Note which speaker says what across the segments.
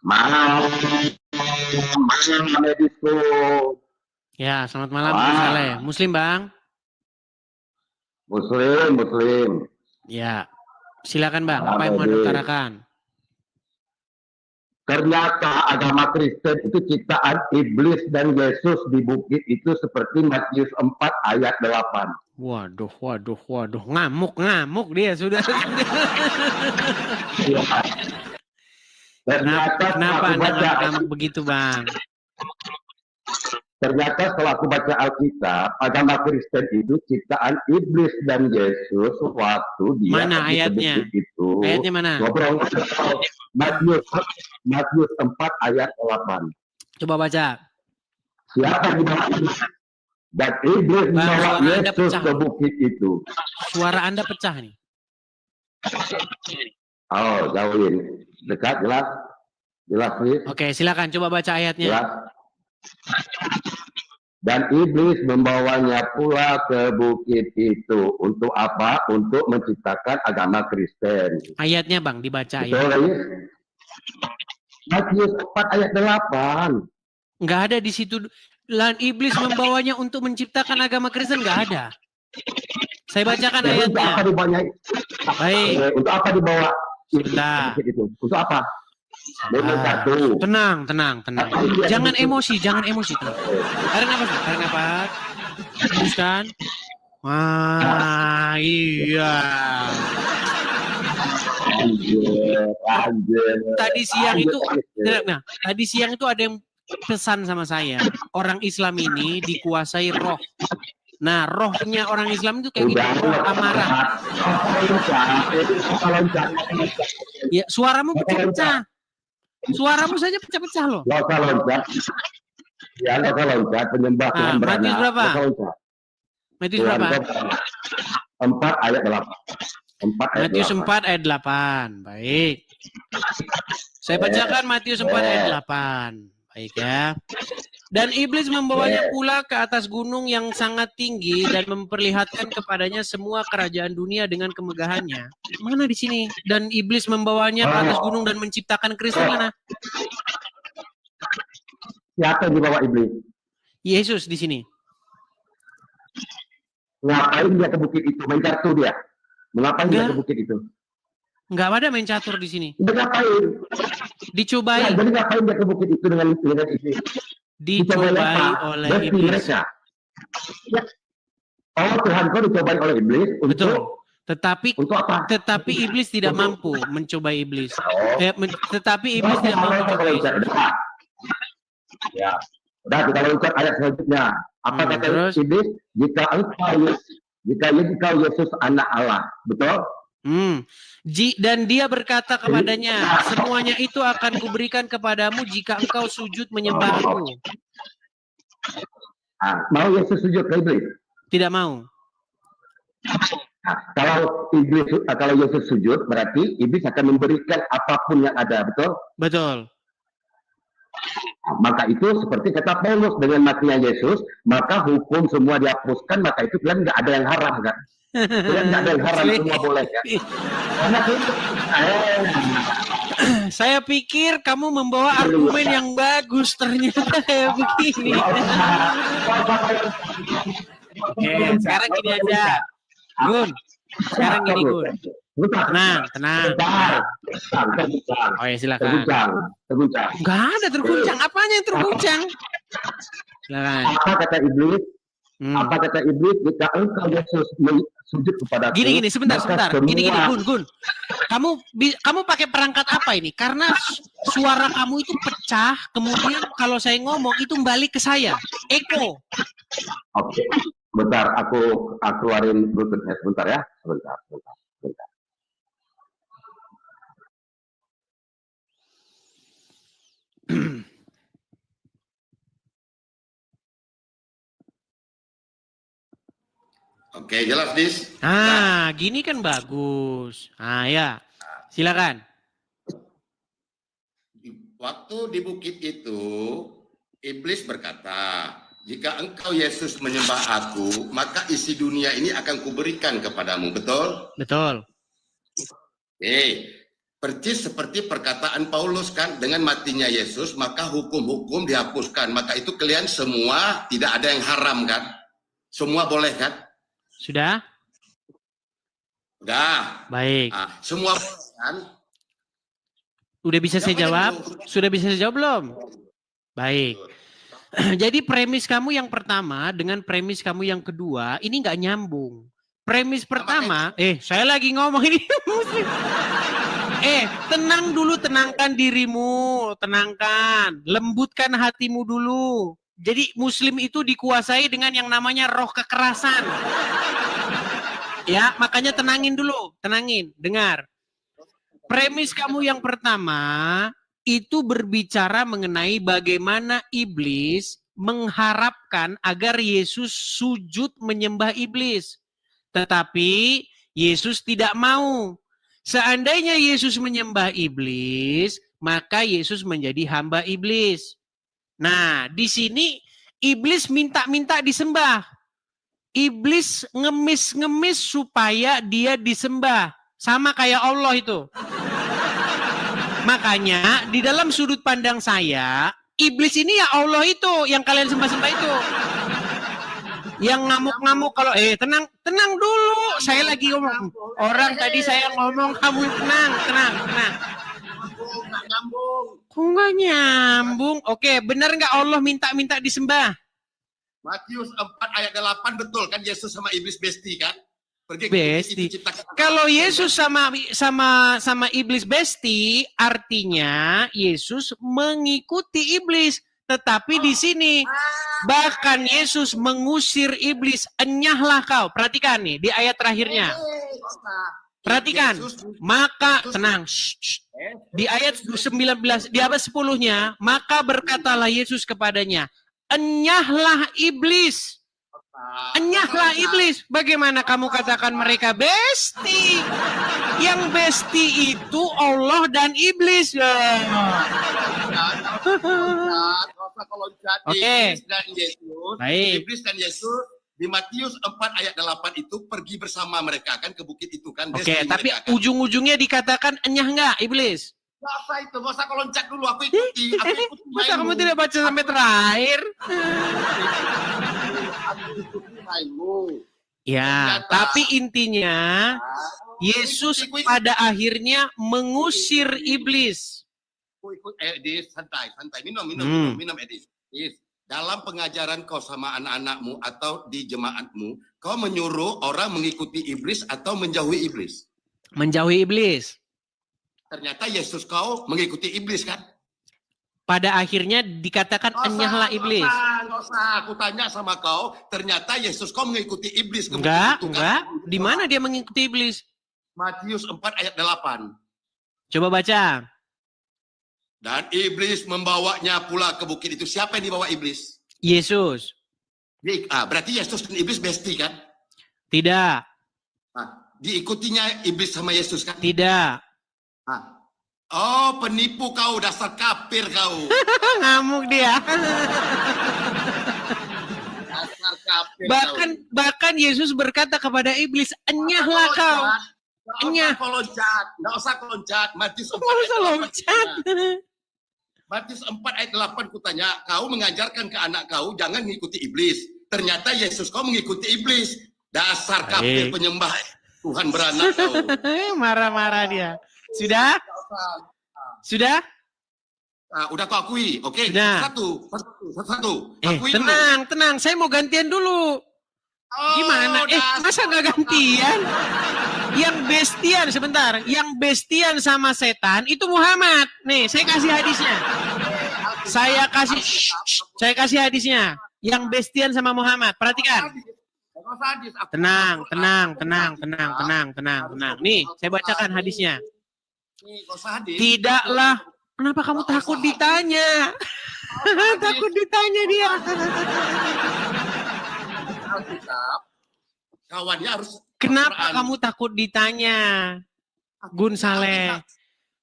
Speaker 1: Malam, malam medisku.
Speaker 2: Ya, selamat malam Bung Saleh. Muslim, Bang?
Speaker 1: Muslim.
Speaker 2: Ya, silakan Bang. Apa yang mau Anda utarakan?
Speaker 1: Ternyata agama Kristen itu ciptaan iblis dan Yesus di bukit itu seperti Matius 4 ayat 8.
Speaker 2: Waduh. Ngamuk dia sudah. Kenapa Anda ngamuk begitu, Bang?
Speaker 1: Ternyata setelah aku baca Alkitab, agama Kristen itu ciptaan iblis dan Yesus waktu dia
Speaker 2: mana ayatnya?
Speaker 1: Itu.
Speaker 2: Ayatnya mana?
Speaker 1: Ngobrol Matius 4 ayat 8.
Speaker 2: Coba baca.
Speaker 1: Siapa di bawah dan iblis membawa Yesus ke bukit itu.
Speaker 2: Suara Anda pecah nih.
Speaker 1: Oh, jauhin. Dekat, jelas. Jelas, please.
Speaker 2: Oke, silakan coba baca ayatnya.
Speaker 1: Jelas. Dan iblis membawanya pula ke bukit itu. Untuk apa? Untuk menciptakan agama Kristen.
Speaker 2: Ayatnya, Bang, dibaca.
Speaker 1: Betul, Matius 4 ayat 8.
Speaker 2: Nggak ada di situ. Dan iblis membawanya untuk menciptakan agama Kristen, nggak ada. Saya bacakan ayatnya.
Speaker 1: Untuk apa dibawanya?
Speaker 2: Baik.
Speaker 1: Untuk apa dibawa?
Speaker 2: Sebentar.
Speaker 1: Untuk apa?
Speaker 2: Tenang. Jangan emosi. Tarik nafas. Teruskan. Wah, iya. Tadi siang itu ada yang pesan sama saya. Orang Islam ini dikuasai roh. Nah, rohnya orang Islam itu kayak gitu, roh amarah. Ya, suaramu pecah-pecah. Suaramu saja pecah-pecah loh.
Speaker 1: Loncat. Ya, loncat penyembah Tuhan beranak.
Speaker 2: Matius berapa? Matius berapa?
Speaker 1: 4 ayat 8.
Speaker 2: Matius 4 ayat 8. Baik. Saya bacakan Matius 4 ayat 8. Baik ya. Dan iblis membawanya pula ke atas gunung yang sangat tinggi dan memperlihatkan kepadanya semua kerajaan dunia dengan kemegahannya. Mana di sini? Dan iblis membawanya ke atas gunung dan menciptakan Kristus mana?
Speaker 1: Siapa yang dibawa iblis?
Speaker 2: Yesus di sini.
Speaker 1: Ngapain dia ke bukit itu? Main catur dia? Mengapa dia ke bukit itu?
Speaker 2: Enggak ada main catur di sini.
Speaker 1: Ngapain?
Speaker 2: Dicobai.
Speaker 1: Jadi ngapain dia ke bukit itu dengan iblis?
Speaker 2: Dicobai oleh iblis.
Speaker 1: Ya. Oh, Tuhan kau dicobai oleh iblis untuk
Speaker 2: betul. Tetapi
Speaker 1: untuk apa?
Speaker 2: Tetapi iblis tidak mampu mencobai iblis. Tetapi iblis tidak mampu mencobai iblis.
Speaker 1: Ya. Udah kita loncat ayat selanjutnya. Apa kata iblis? Jika engkau Yesus anak Allah, betul?
Speaker 2: Dan dia berkata kepadanya, semuanya itu akan kuberikan kepadamu jika engkau sujud menyembah aku.
Speaker 1: Mau Yesus sujud ke iblis?
Speaker 2: Tidak mau.
Speaker 1: Kalau Yesus sujud, berarti iblis akan memberikan apapun yang ada, betul?
Speaker 2: Betul.
Speaker 1: Maka itu seperti kata Paulus, dengan matinya Yesus, maka hukum semua dihapuskan, maka itu kalian nggak ada yang haram kan? Kalian nggak ada yang haram, semua boleh kan?
Speaker 2: Saya pikir kamu membawa argumen yang bagus, ternyata kayak begini. Oke, sekarang gini aja, Gun. Sekarang gini, Gun. Tenang. Oh ya, silakan.
Speaker 1: Terguncang.
Speaker 2: Enggak ada terguncang. Apanya yang terguncang? Silakan.
Speaker 1: Apa kata iblis? Apa kata iblis? Jika engkau Yesus sujud kepada aku.
Speaker 2: Gini, sebentar. Gini, Gun. Kamu pakai perangkat apa ini? Karena suara kamu itu pecah, kemudian kalau saya ngomong itu balik ke saya. Eko.
Speaker 1: Oke. Bentar, aku keluarin bluetoothnya sebentar ya. Sebentar. Oke, jelas, Dis.
Speaker 2: Gini kan bagus. Ya. Silakan.
Speaker 1: Waktu di bukit itu, iblis berkata, jika engkau Yesus menyembah aku, maka isi dunia ini akan kuberikan kepadamu, betul?
Speaker 2: Betul.
Speaker 1: Oke.
Speaker 3: Percis seperti perkataan Paulus kan, dengan matinya Yesus maka hukum-hukum dihapuskan. Maka itu kalian semua tidak ada yang haram kan? Semua boleh kan?
Speaker 2: Sudah?
Speaker 3: Udah.
Speaker 2: Baik.
Speaker 3: Semua boleh kan?
Speaker 2: Udah bisa saya jawab? Sudah bisa saya jawab belum? Baik. Jadi premis kamu yang pertama dengan premis kamu yang kedua ini nggak nyambung. Premis pertama, saya lagi ngomong ini. Tenang dulu, tenangkan dirimu, tenangkan, lembutkan hatimu dulu. Jadi Muslim itu dikuasai dengan yang namanya roh kekerasan. Ya, makanya tenangin dulu, tenangin, dengar. Premis kamu yang pertama itu berbicara mengenai bagaimana iblis mengharapkan agar Yesus sujud menyembah iblis. Tetapi Yesus tidak mau. Seandainya Yesus menyembah iblis, maka Yesus menjadi hamba iblis. Nah, di sini iblis minta-minta disembah. Iblis ngemis-ngemis supaya dia disembah. Sama kayak Allah itu. Makanya di dalam sudut pandang saya, iblis ini ya Allah itu yang kalian sembah-sembah itu. Yang ngamuk-ngamuk kalau tenang dulu, saya lagi ngomong. Orang tadi saya ngomong, kamu tenang. Kok nggak nyambung? Oke, benar nggak Allah minta disembah?
Speaker 3: Matius 4 ayat 8 betul kan, Yesus sama iblis besti kan?
Speaker 2: Besti. Kalau Yesus sama iblis besti, artinya Yesus mengikuti iblis. Tetapi di sini bahkan Yesus mengusir iblis, enyahlah kau. Perhatikan nih di ayat terakhirnya. Perhatikan. Maka tenang. Di ayat 19, di ayat 10-nya, maka berkatalah Yesus kepadanya, enyahlah iblis. Enyahlah iblis. Bagaimana kamu katakan mereka besti? Yang besti itu Allah dan iblis. Oke.
Speaker 3: Iblis dan Yesus di Matius 4 ayat 8 itu pergi bersama mereka kan ke bukit itu kan.
Speaker 2: Oke, tapi kan ujung-ujungnya dikatakan enyah enggak iblis?
Speaker 3: Gak usah itu, gak usah kau loncat dulu, aku ikuti
Speaker 2: masa kamu tidak baca sampai terakhir? Ya, tapi intinya Yesus pada akhirnya mengusir iblis.
Speaker 3: Edis, santai, minum Edis. Dalam pengajaran kau sama anak-anakmu atau di jemaatmu, kau menyuruh orang mengikuti iblis atau menjauhi iblis?
Speaker 2: Menjauhi iblis.
Speaker 3: Ternyata Yesus kau mengikuti iblis kan?
Speaker 2: Pada akhirnya dikatakan enyahlah iblis.
Speaker 3: Nggak usah, aku tanya sama kau, ternyata Yesus kau mengikuti iblis.
Speaker 2: Enggak. Di mana dia mengikuti iblis?
Speaker 3: Matius 4 ayat 8.
Speaker 2: Coba baca.
Speaker 3: Dan iblis membawanya pula ke bukit itu. Siapa yang dibawa iblis?
Speaker 2: Yesus.
Speaker 3: Berarti Yesus dan iblis besti kan?
Speaker 2: Tidak.
Speaker 3: Diikutinya iblis sama Yesus kan?
Speaker 2: Tidak.
Speaker 3: Oh, penipu kau, dasar kafir kau.
Speaker 2: Ngamuk dia.
Speaker 3: Dasar kafir
Speaker 2: bahkan Yesus berkata kepada iblis, enyahlah kau.
Speaker 3: Enyah. Nggak usah loncat. Matius 4 ayat 8 kutanya, kau mengajarkan ke anak kau jangan mengikuti iblis. Ternyata Yesus kau mengikuti iblis. Dasar kafir penyembah Tuhan beranak kau.
Speaker 2: Marah-marah dia. Sudah?
Speaker 3: Udah kau akui. Oke, satu.
Speaker 2: Tenang. Saya mau gantian dulu. Gimana? Masa nggak gantian? Yang bestian sama setan itu Muhammad. Nih, saya kasih hadisnya. Saya kasih hadisnya. Yang bestian sama Muhammad. Perhatikan. Tenang. Nih, saya bacakan hadisnya. Tidaklah. Kenapa kamu takut ditanya? Takut ditanya dia.
Speaker 3: Kawannya harus.
Speaker 2: Kenapa kamu takut ditanya? Gun Saleh.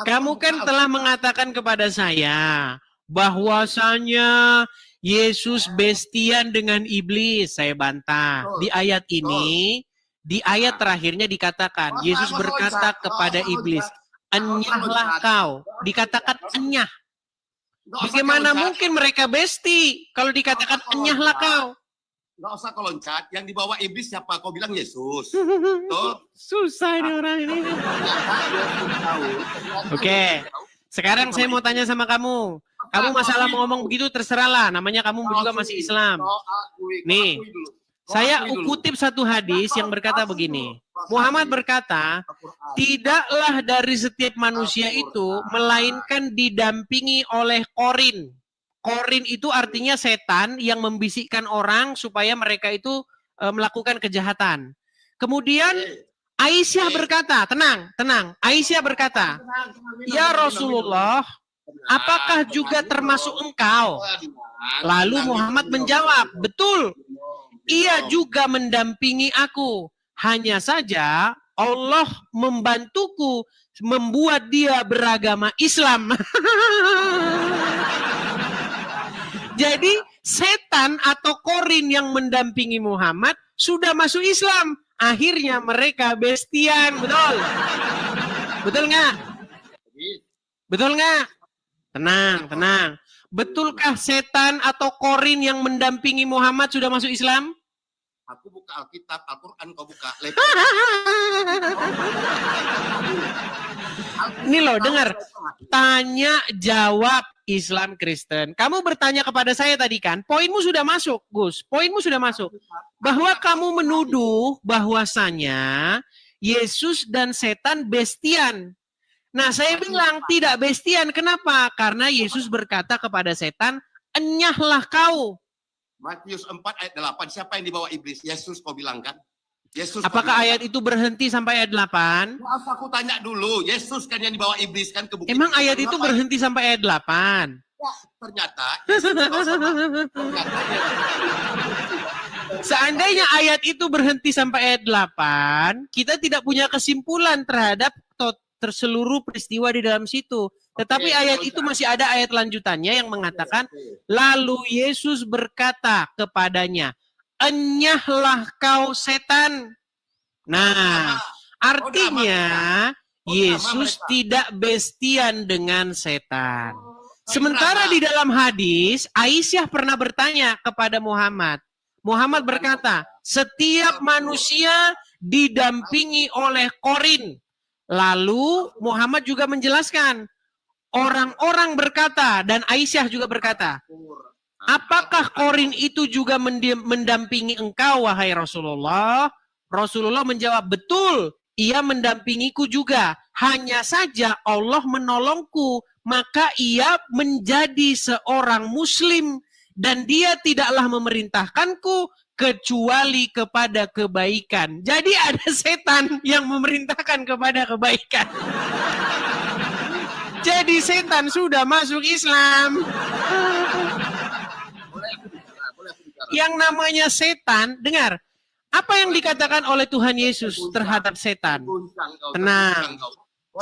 Speaker 2: Kamu kan telah mengatakan kepada saya bahwasanya Yesus bestian dengan iblis. Saya bantah. Di ayat ini, di ayat terakhirnya dikatakan Yesus berkata kepada iblis, Enyahlah kau. Dikatakan enyah. Bagaimana mungkin mereka besti kalau dikatakan enyahlah kau?
Speaker 3: Nggak usah kau loncat. Yang dibawa iblis siapa? Kau bilang Yesus. Tuh.
Speaker 2: Susah ini orang ini. Oke. Sekarang saya mau tanya sama kamu. Kamu masalah mau ngomong begitu terserahlah. Namanya kamu juga masih Islam. Nih. Saya kutip satu hadis yang berkata begini. Muhammad berkata, tidaklah dari setiap manusia itu melainkan didampingi oleh korin. Korin itu artinya setan yang membisikkan orang supaya mereka itu melakukan kejahatan. Kemudian Aisyah berkata, tenang. Aisyah berkata, ya Rasulullah, apakah juga termasuk engkau? Lalu Muhammad menjawab, betul. Ia juga mendampingi aku. Hanya saja Allah membantuku membuat dia beragama Islam. Jadi setan atau korin yang mendampingi Muhammad sudah masuk Islam. Akhirnya mereka bestian. Betul? Betul nggak? Betul nggak? Tenang. Betulkah setan atau korin yang mendampingi Muhammad sudah masuk Islam?
Speaker 3: Aku buka Alkitab, Al-Quran kau buka.
Speaker 2: Ini loh, dengar. Tanya jawab Islam Kristen. Kamu bertanya kepada saya tadi kan, poinmu sudah masuk, Gus. Poinmu sudah masuk. Bahwa kamu menuduh bahwasanya Yesus dan setan bestian. Nah, saya bilang tidak bestian. Kenapa? Karena Yesus berkata kepada setan, enyahlah kau.
Speaker 3: Matius 4 ayat 8. Siapa yang dibawa iblis? Yesus kau bilang kan? Yesus.
Speaker 2: Apakah ayat itu berhenti sampai ayat 8?
Speaker 3: Apa aku tanya dulu. Yesus kan yang dibawa iblis kan ke bukit.
Speaker 2: Emang ayat itu berhenti sampai ayat 8?
Speaker 3: Wah, ternyata.
Speaker 2: Seandainya ayat itu berhenti sampai ayat 8, kita tidak punya kesimpulan terhadap seluruh peristiwa di dalam situ. Tetapi ayat itu masih ada ayat lanjutannya yang mengatakan, lalu Yesus berkata kepadanya, enyahlah kau setan. Nah, artinya Yesus tidak bestian dengan setan. Sementara di dalam hadis, Aisyah pernah bertanya kepada Muhammad. Muhammad berkata, setiap manusia didampingi oleh korin. Lalu Muhammad juga menjelaskan, orang-orang berkata, dan Aisyah juga berkata, apakah korin itu juga mendampingi engkau, wahai Rasulullah? Rasulullah menjawab, betul, ia mendampingiku juga. Hanya saja Allah menolongku, maka ia menjadi seorang muslim. Dan dia tidaklah memerintahkanku kecuali kepada kebaikan. Jadi ada setan yang memerintahkan kepada kebaikan. Jadi setan sudah masuk Islam. Yang namanya setan, dengar. Apa yang dikatakan oleh Tuhan Yesus terhadap setan? Tenang.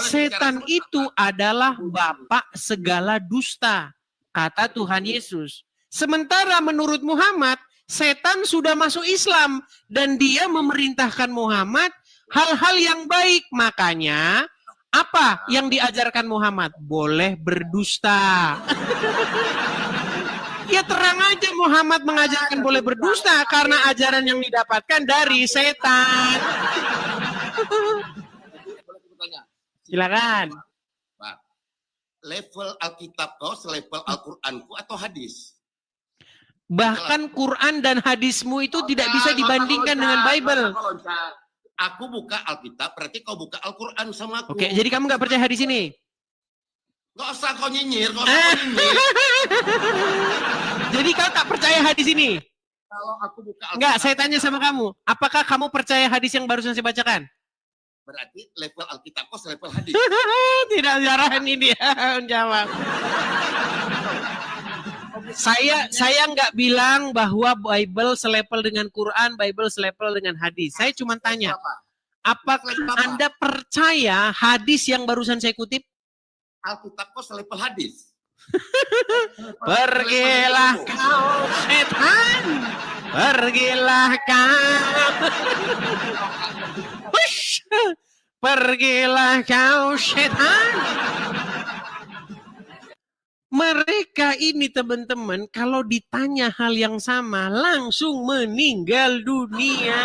Speaker 2: Setan itu adalah bapak segala dusta, kata Tuhan Yesus. Sementara menurut Muhammad, setan sudah masuk Islam dan dia memerintahkan Muhammad hal-hal yang baik. Makanya apa yang diajarkan Muhammad? Boleh berdusta. Ya terang aja Muhammad mengajarkan boleh berdusta karena ajaran yang didapatkan dari setan. Silakan.
Speaker 3: Level Alkitab kau selevel Al-Quranku atau hadis?
Speaker 2: Bahkan Quran dan hadismu itu tidak bisa dibandingkan dengan Bible.
Speaker 3: Aku buka Alkitab, berarti kau buka Al-Quran sama aku.
Speaker 2: Oke, jadi kamu nggak percaya hadis ini?
Speaker 3: Gak usah kau nyinyir, kau nyinyir.
Speaker 2: Jadi kau tak percaya hadis ini?
Speaker 3: Kalau aku buka Alkitab.
Speaker 2: Enggak, saya tanya sama kamu. Apakah kamu percaya hadis yang barusan saya bacakan?
Speaker 3: Berarti level Alkitab kau selevel hadis.
Speaker 2: Tidak jarang ini dia menjawab. Saya nggak bilang bahwa Bible selevel dengan Quran, Bible selevel dengan hadis. Saya cuma tanya, apakah Anda percaya hadis yang barusan saya kutip?
Speaker 3: Alkitab kau selevel hadis.
Speaker 2: Pergilah kau setan, pergilah kau. Pergilah kau setan. Mereka ini teman-teman kalau ditanya hal yang sama langsung meninggal dunia.